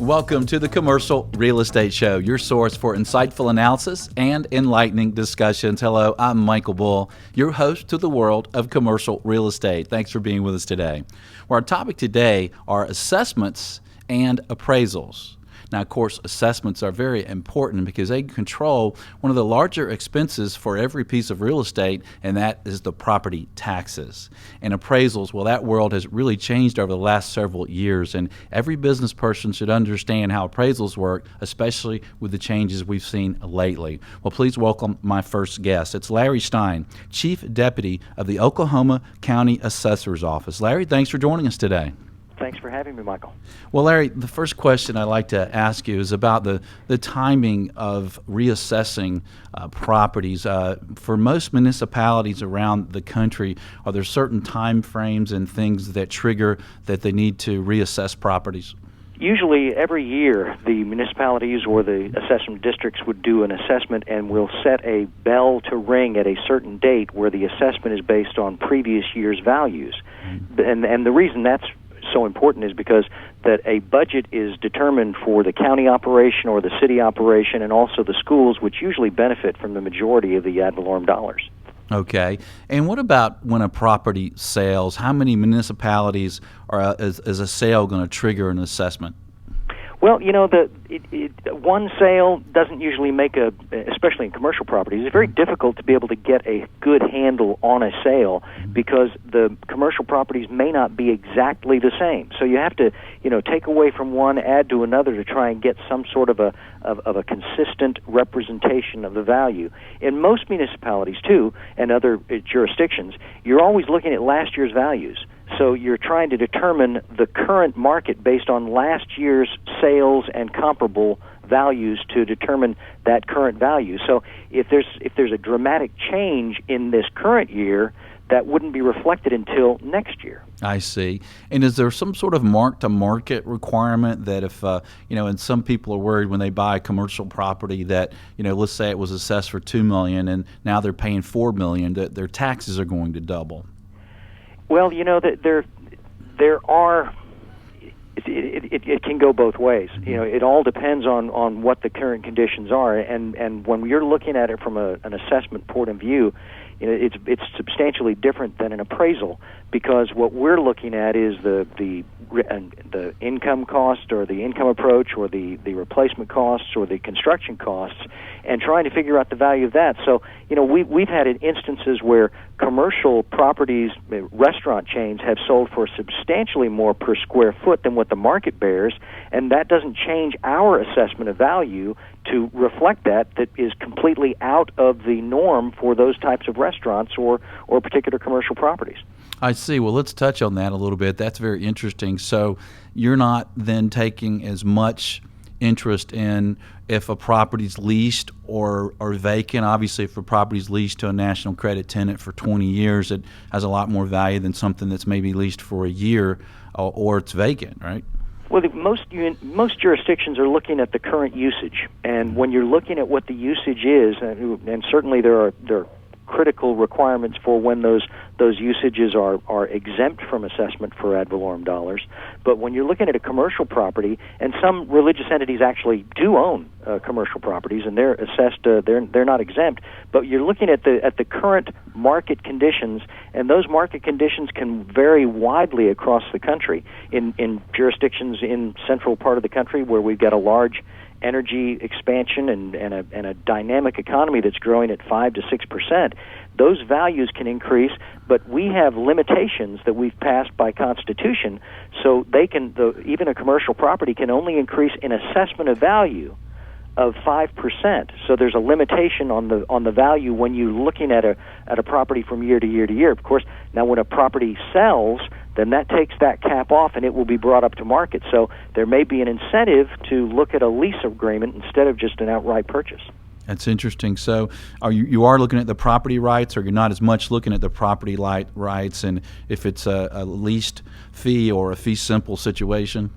Welcome to the Commercial Real Estate Show, your source for insightful analysis and enlightening discussions. Hello, I'm Michael Bull, your host to the world of commercial real estate. Thanks for being with us today. Well, our topic today are assessments and appraisals. Now, of course, assessments are very important because they control one of the larger expenses for every piece of real estate, and that is the property taxes. And appraisals, well, that world has really changed over the last several years, and every business person should understand how appraisals work, especially with the changes we've seen lately. Well, please welcome my first guest. It's Larry Stein, Chief Deputy of the Oklahoma County Assessor's Office. Larry, thanks for joining us today. Thanks for having me, Michael. Well, Larry, the first question I'd like to ask you is about the timing of reassessing properties. For most municipalities around the country, are there certain time frames and things that trigger that they need to reassess properties? Usually every year the municipalities or the assessment districts would do an assessment and will set a bell to ring at a certain date where the assessment is based on previous year's values. And the reason that's so important is because that a budget is determined for the county operation or the city operation and also the schools, which usually benefit from the majority of the ad valorem dollars. Okay. And what about when a property sells? How many municipalities is a sale going to trigger an assessment? Well, you know, one sale doesn't usually make especially in commercial properties, it's very difficult to be able to get a good handle on a sale because the commercial properties may not be exactly the same. So you have to, take away from one, add to another to try and get some sort of a consistent representation of the value. In most municipalities, too, and other jurisdictions, you're always looking at last year's values. So you're trying to determine the current market based on last year's sales and comparable values to determine that current value. So if there's a dramatic change in this current year, that wouldn't be reflected until next year. I see. And is there some sort of mark-to-market requirement that if, and some people are worried when they buy a commercial property that, let's say it was assessed for $2 million and now they're paying $4 million, that their taxes are going to double? Well, there are. It can go both ways. It all depends on what the current conditions are, and when you're looking at it from an assessment point of view, it's substantially different than an appraisal because what we're looking at is the income cost or the income approach or the replacement costs or the construction costs, and trying to figure out the value of that. So we've had instances where commercial properties, restaurant chains, have sold for substantially more per square foot than what the market bears, and that doesn't change our assessment of value to reflect that is completely out of the norm for those types of restaurants or particular commercial properties. I see. Well, let's touch on that a little bit. That's very interesting. So you're not then taking as much interest in if a property's leased or vacant. Obviously, if a property's leased to a national credit tenant for 20 years, it has a lot more value than something that's maybe leased for a year or it's vacant, right? Well, most jurisdictions are looking at the current usage, and when you're looking at what the usage is, and certainly there are critical requirements for when those usages are exempt from assessment for ad valorem dollars. But when you're looking at a commercial property, and some religious entities actually do own commercial properties, and they're assessed, they're not exempt. But you're looking at the current market conditions, and those market conditions can vary widely across the country. In jurisdictions in central part of the country where we've got a large energy expansion and a dynamic economy that's growing at 5 to 6%, those values can increase, but we have limitations that we've passed by Constitution, so even a commercial property can only increase in assessment of value of 5%. So there's a limitation on the value when you're looking at a property from year to year to year. Of course, now when a property sells, then that takes that cap off and it will be brought up to market. So there may be an incentive to look at a lease agreement instead of just an outright purchase. That's interesting. So you are looking at the property rights, or you're not as much looking at the property rights, and if it's a leased fee or a fee simple situation?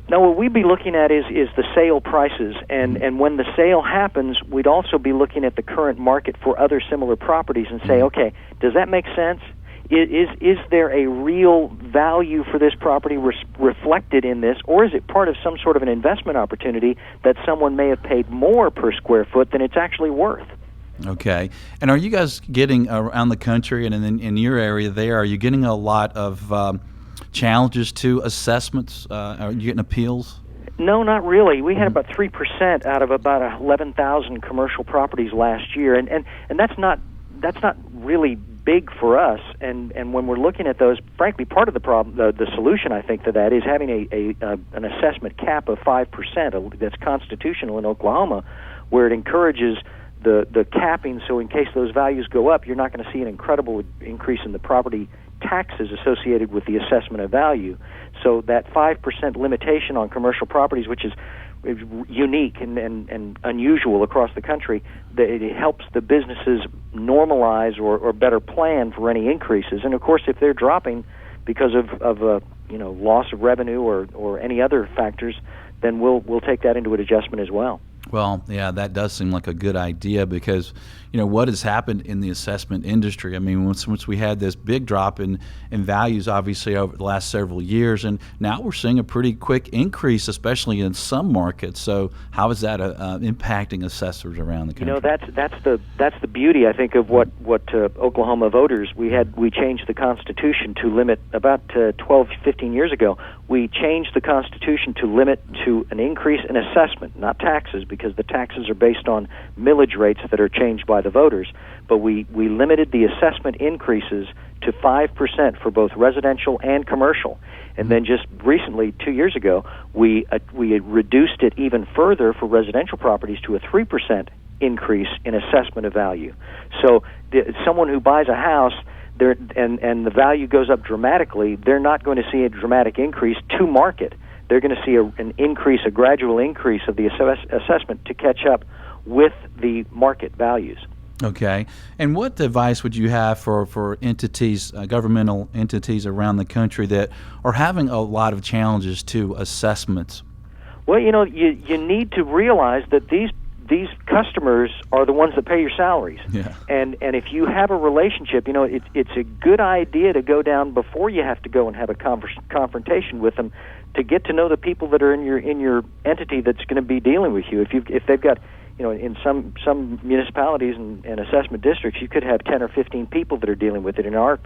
No, what we'd be looking at is the sale prices, and when the sale happens, we'd also be looking at the current market for other similar properties and say, okay, does that make sense? Is there a real value for this property reflected in this, or is it part of some sort of an investment opportunity that someone may have paid more per square foot than it's actually worth? Okay. And are you guys getting around the country and in your area there, are you getting a lot of challenges to assessments? Are you getting appeals? No, not really. We had about 3% out of about 11,000 commercial properties last year, and that's not really big for us. And when we're looking at those, frankly, part of the problem, the solution, I think, to that is having an assessment cap of 5%. That's constitutional in Oklahoma, where it encourages the capping. So in case those values go up, you're not going to see an incredible increase in the property taxes associated with the assessment of value. So that 5% limitation on commercial properties, which is unique and unusual across the country, it helps the businesses normalize or better plan for any increases. And of course, if they're dropping because of loss of revenue or any other factors, then we'll take that into an adjustment as well. Well, yeah, that does seem like a good idea because, what has happened in the assessment industry. I mean, once we had this big drop in values, obviously, over the last several years, and now we're seeing a pretty quick increase, especially in some markets. So how is that impacting assessors around the country? That's the beauty, I think, of what Oklahoma voters, we changed the Constitution to limit, about 12, 15 years ago, we changed the Constitution to limit to an increase in assessment, not taxes, because the taxes are based on millage rates that are changed by the voters. But we limited the assessment increases to 5% for both residential and commercial. And then just recently, 2 years ago, we reduced it even further for residential properties to a 3% increase in assessment of value. So someone who buys a house, and the value goes up dramatically, they're not going to see a dramatic increase to market. They're going to see a gradual increase of the assessment to catch up with the market values. Okay. And what advice would you have for entities, governmental entities around the country that are having a lot of challenges to assessments? Well, you need to realize that these customers are the ones that pay your salaries. Yeah. And if you have a relationship, it's a good idea to go down before you have to go and have a confrontation with them, to get to know the people that are in your entity that's going to be dealing with you. If they've got, in some municipalities and assessment districts, you could have 10 or 15 people that are dealing with it. In our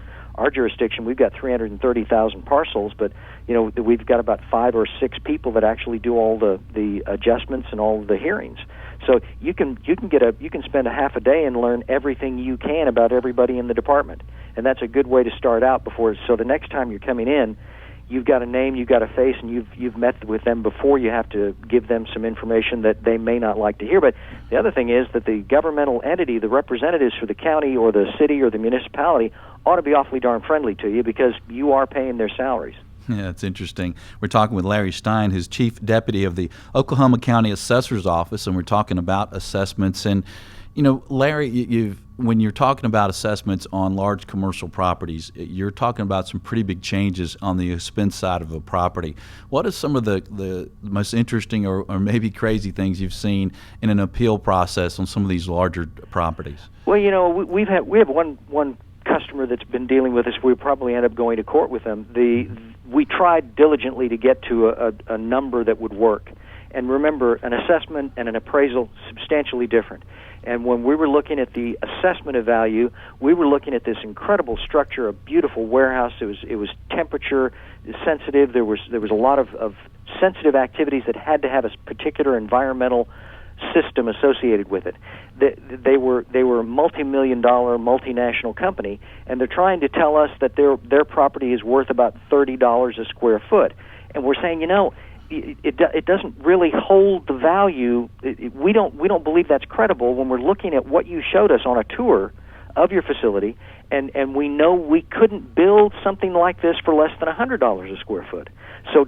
jurisdiction, we've got 330,000 parcels, but we've got about 5 or 6 people that actually do all the adjustments and all the hearings. So you can spend a half a day and learn everything you can about everybody in the department, and that's a good way to start out so the next time you're coming in, you've got a name, you've got a face, and you've met with them before you have to give them some information that they may not like to hear. But the other thing is that the governmental entity, the representatives for the county or the city or the municipality, ought to be awfully darn friendly to you because you are paying their salaries. Yeah, it's interesting. We're talking with Larry Stein, who's Chief Deputy of the Oklahoma County Assessor's Office, and we're talking about assessments. And, Larry, when you're talking about assessments on large commercial properties, you're talking about some pretty big changes on the expense side of a property. What are some of the most interesting or maybe crazy things you've seen in an appeal process on some of these larger properties? Well, we have one customer that's been dealing with us. We probably end up going to court with them. We tried diligently to get to a number that would work. And remember, an assessment and an appraisal, substantially different. And when we were looking at the assessment of value, we were looking at this incredible structure, a beautiful warehouse. It was temperature sensitive. There was a lot of sensitive activities that had to have a particular environmental system associated with it. They were a multi-million-dollar multinational company, and they're trying to tell us that their property is worth about $30 a square foot. And we're saying, it doesn't really hold the value. We don't believe that's credible when we're looking at what you showed us on a tour of your facility, and we know we couldn't build something like this for less than $100 a square foot. So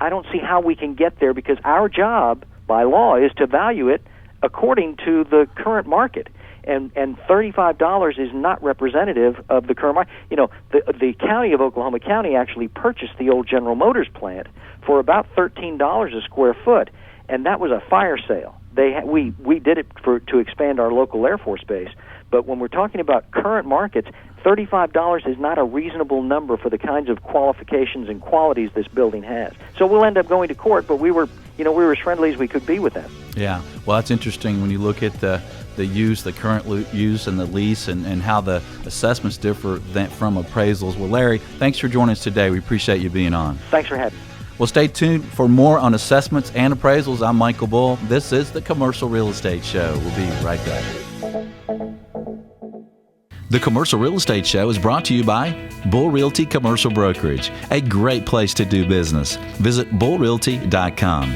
I don't see how we can get there, because our job by law is to value it according to the current market. And $35 is not representative of the current market. You know, the county of Oklahoma County actually purchased the old General Motors plant for about $13 a square foot, and that was a fire sale. We did it to expand our local Air Force base. But when we're talking about current markets, $35 is not a reasonable number for the kinds of qualifications and qualities this building has. So we'll end up going to court, but we were as friendly as we could be with them. Yeah, well, that's interesting when you look at the use, the current use, and the lease, and how the assessments differ from appraisals. Well, Larry, thanks for joining us today. We appreciate you being on. Thanks for having me. Well, stay tuned for more on assessments and appraisals. I'm Michael Bull. This is the Commercial Real Estate Show. We'll be right back. The Commercial Real Estate Show is brought to you by Bull Realty Commercial Brokerage, a great place to do business. Visit bullrealty.com.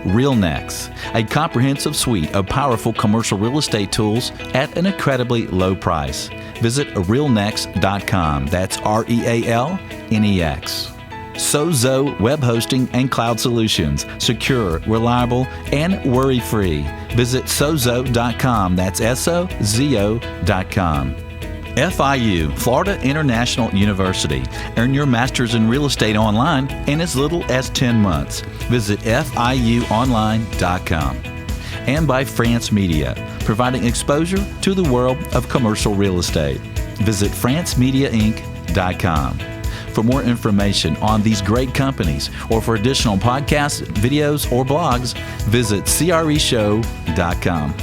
RealNex, a comprehensive suite of powerful commercial real estate tools at an incredibly low price. Visit realnex.com. That's RealNex. Sozo Web Hosting and Cloud Solutions. Secure, reliable, and worry-free. Visit sozo.com. That's SOZO.com. FIU, Florida International University. Earn your master's in real estate online in as little as 10 months. Visit FIUonline.com. And by France Media, providing exposure to the world of commercial real estate. Visit francemediainc.com. For more information on these great companies or for additional podcasts, videos, or blogs, visit creshow.com.